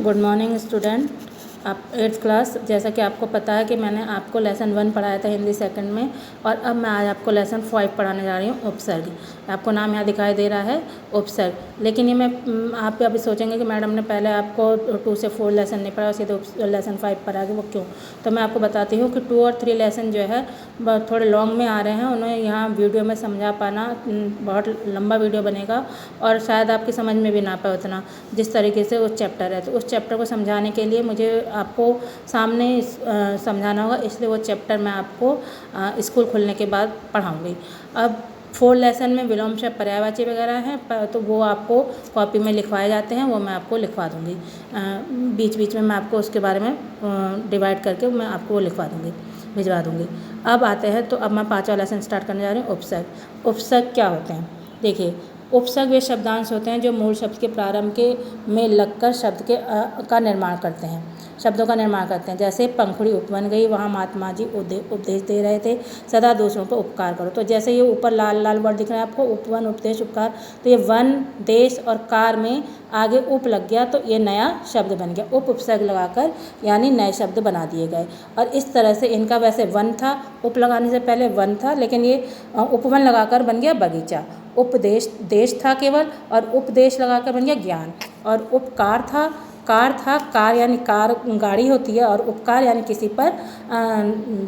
Good morning student. आप 8th class, जैसा कि आपको पता है कि मैंने आपको लेसन 1 पढ़ाया था हिंदी सेकंड में, और अब मैं आज आपको लेसन 5 पढ़ाने जा रही हूँ, उपसर्ग। आपको नाम यहाँ दिखाई दे रहा है, उपसर्ग। लेकिन ये मैं आप अभी सोचेंगे कि मैडम ने पहले आपको 2 से 4 लेसन नहीं पढ़ा, सीधे लेसन 5 पढ़ा के, वो क्यों? तो मैं आपको बताती हूँ कि 2 और 3 लेसन जो है थोड़े लॉन्ग में आ रहे हैं, उन्हें यहाँ वीडियो में समझा पाना बहुत लंबा वीडियो बनेगा और शायद आपकी समझ में भी ना पाए उतना, जिस तरीके से वो चैप्टर है। तो उस चैप्टर को समझाने के लिए मुझे आपको सामने समझाना होगा, इसलिए वो चैप्टर मैं आपको स्कूल खुलने के बाद पढ़ाऊँगी। अब 4 लेसन में विलोम शब्द, पर्यायवाची वगैरह हैं, तो वो आपको कॉपी में लिखवाए जाते हैं, वो मैं आपको लिखवा दूँगी। बीच बीच में मैं आपको उसके बारे में डिवाइड करके मैं आपको वो लिखवा दूँगी, भिजवा दूँगी। अब आते हैं, तो अब मैं 5वां लेसन स्टार्ट करने जा रही हूँ, उपसर्ग। उपसर्ग क्या होते हैं? देखिए, उपसर्ग वे शब्दांश होते हैं जो मूल शब्द के प्रारंभ के में लगकर शब्द का निर्माण करते हैं, शब्दों का निर्माण करते हैं। जैसे पंखुड़ी उपवन गई, वहाँ महात्मा जी उपदेश दे रहे थे, सदा दूसरों को उपकार करो। तो जैसे ये ऊपर लाल लाल वर्ड दिख रहा है आपको, उपवन, उपदेश, उपकार, तो ये वन, देश और कार में आगे उप लग गया, तो ये नया शब्द बन गया। उपसर्ग लगाकर यानी नए शब्द बना दिए गए। और इस तरह से इनका वैसे वन था, उप लगाने से पहले वन था, लेकिन ये उपवन लगाकर बन गया बगीचा। उपदेश देश था केवल, और उपदेश लगाकर बन गया ज्ञान। और उपकार था, कार यानी कार गाड़ी होती है, और उपकार यानी किसी पर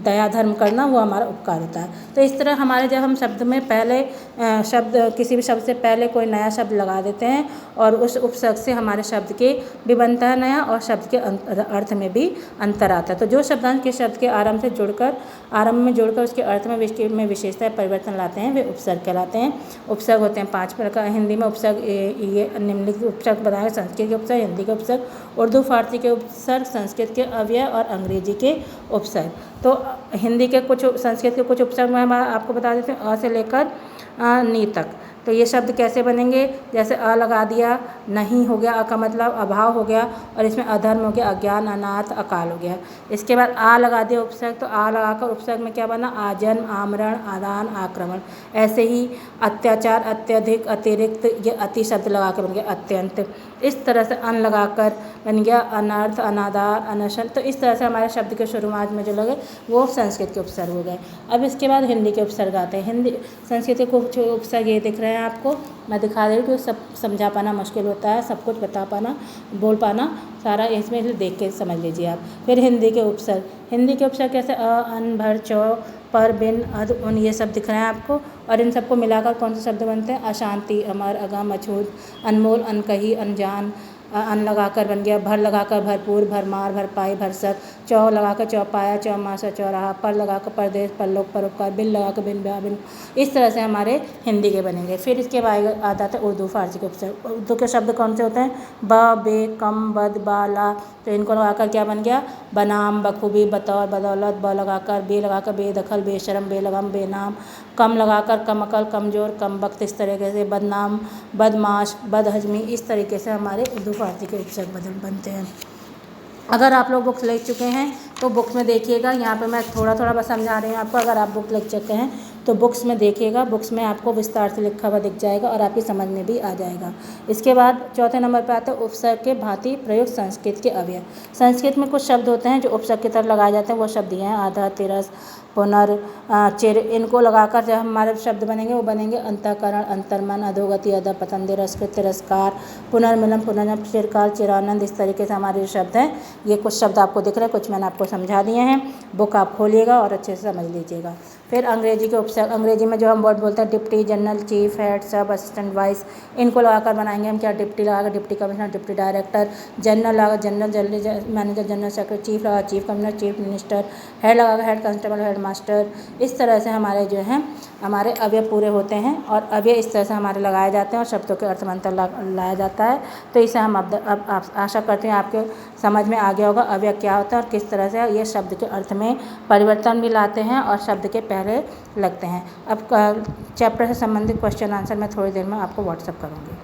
दया धर्म करना, वो हमारा उपकार होता है। तो इस तरह हमारे जब हम शब्द में पहले किसी भी शब्द से पहले कोई नया शब्द लगा देते हैं, और उस उपसर्ग से हमारे शब्द के भी बनता है नया, और शब्द के अर्थ में भी अंतर आता है। तो जो शब्दांश के शब्द के आरंभ में जुड़कर उसके अर्थ में विशेषता परिवर्तन लाते हैं, वे उपसर्ग कहलाते हैं। उपसर्ग होते हैं 5 प्रकार। हिंदी में उपसर्ग ये निम्नलिखित उपसर्ग बताएंगे: संस्कृत के उपसर्ग, हिंदी के उपसर्ग, उर्दू फारसी के उपसर्ग, संस्कृत के अव्यय और अंग्रेजी के उपसर्ग। तो हिंदी के कुछ, संस्कृत के कुछ उपसर्ग मैं आपको बता देती हूँ, अ से लेकर नी तक। तो ये शब्द कैसे बनेंगे? जैसे अ लगा दिया, नहीं हो गया, अ का मतलब अभाव हो गया, और इसमें अधर्म हो गया, अज्ञान, अनाथ, अकाल हो गया। इसके बाद आ लगा दिया उपसर्ग, तो आ लगाकर उपसर्ग में क्या बना? आजन्म, आमरण, आदान, आक्रमण। ऐसे ही अत्याचार, अत्यधिक, अतिरिक्त, ये अति शब्द लगा कर बन गया अत्यंत। इस तरह से अन लगाकर बन गया अनर्थ, अनादार, अनशन। तो इस तरह से हमारे शब्द के शुरुआत में जो लगे वो संस्कृत के उपसर्ग हो गए। अब इसके बाद हिंदी के उपसर्ग आते हैं। संस्कृत के कुछ उपसर्ग ये दिख रहे हैं आपको, मैं दिखा रही हूँ, कि सब समझा पाना मुश्किल होता है, सब कुछ बता पाना, बोल पाना सारा, इसमें देख के समझ लीजिए आप। फिर हिंदी के उपसर्ग कैसे? अ, अन, भर, चौ, पर, बिन, अध, उन, ये सब दिख रहे हैं आपको। और इन सबको मिलाकर कौन से शब्द बनते हैं? अशांति, अमर, अगम, अछूत, अनमोल, अनकही, अनजान। अन लगाकर बन गया भर, लगाकर भरपूर, भरमार, भरपाई, भरसक। चौ लगाकर चौपाया, चौमासा, चौराहा। पर लगाकर परदेश, परलोक, परोपकार। बिन लगाकर बिन ब्याह, बिन। इस तरह से हमारे हिंदी के बनेंगे। फिर इसके बाद आ जाता है उर्दू फारसी के उपसर्ग। उर्दू के शब्द कौन से होते हैं? ब, बे, कम, बद, बाला। तो इनको लगाकर क्या बन गया? बनाम, बखूबी, बतौर, बदौलत। ब लगाकर बेदखल, बेशरम, बेलगम, बेनाम। कम लगाकर कमअकल, कमज़ोर, कम वक्त। इस तरीके से बदनाम, बदमाश, बदहजमी। इस तरीके से हमारे उर्दू फारसी के उपसर्ग बनते हैं। अगर आप लोग बुक्स ले चुके हैं तो बुक्स में देखिएगा, यहाँ पे मैं थोड़ा थोड़ा बस समझा रही हूँ आपको। अगर आप बुक ले चुके हैं तो बुक्स में देखिएगा, बुक्स में आपको विस्तार से लिखा हुआ दिख जाएगा और आपकी समझ में भी आ जाएगा। इसके बाद चौथे नंबर पर आता है उपसर्ग के भांति प्रयोग, संस्कृत के अव्यय। संस्कृत में कुछ शब्द होते हैं जो उपसर्ग की तरफ लगाए जाते हैं, वो शब्द ये हैं: आधा, तिरस, पुनर, चिर। इनको लगाकर जब हमारे शब्द बनेंगे वो बनेंगे अंतःकरण, अंतर्मन, अधोगति, अधःपतन, तिरस्कृत, तिरस्कार, पुनर्मिलन, पुनर्जन्म, चिरकाल, चिरानंद। इस तरीके से हमारे जो शब्द हैं, ये कुछ शब्द आपको दिख रहे हैं, कुछ मैंने आपको समझा दिए हैं। बुक आप खोलिएगा और अच्छे से समझ लीजिएगा। फिर अंग्रेजी के उपसर्ग। अंग्रेजी में जो हम वर्ड बोलते हैं deputy, general, chief, head, sub, assistant, vice, इनको लगाकर बनाएंगे हम क्या? डिप्टी लगाकर deputy commissioner, deputy director. General लगा general manager, general secretary. Chief लगा chief commissioner, chief minister. Head लगाकर हेड कांस्टेबल, हेड मास्टर। इस तरह से हमारे जो हैं हमारे अव्यय पूरे होते हैं, और अव्यय इस तरह से हमारे लगाए जाते हैं और शब्दों के अर्थ में अंतर लाया जाता है। तो इसे हम अब आशा करते हैं आपके समझ में आ गया होगा अव्यय क्या होता है और किस तरह से ये शब्द के अर्थ में परिवर्तन भी लाते हैं और शब्द के पहले लगते हैं। अब चैप्टर से संबंधित क्वेश्चन आंसर मैं थोड़ी देर में आपको व्हाट्सअप करूँगी।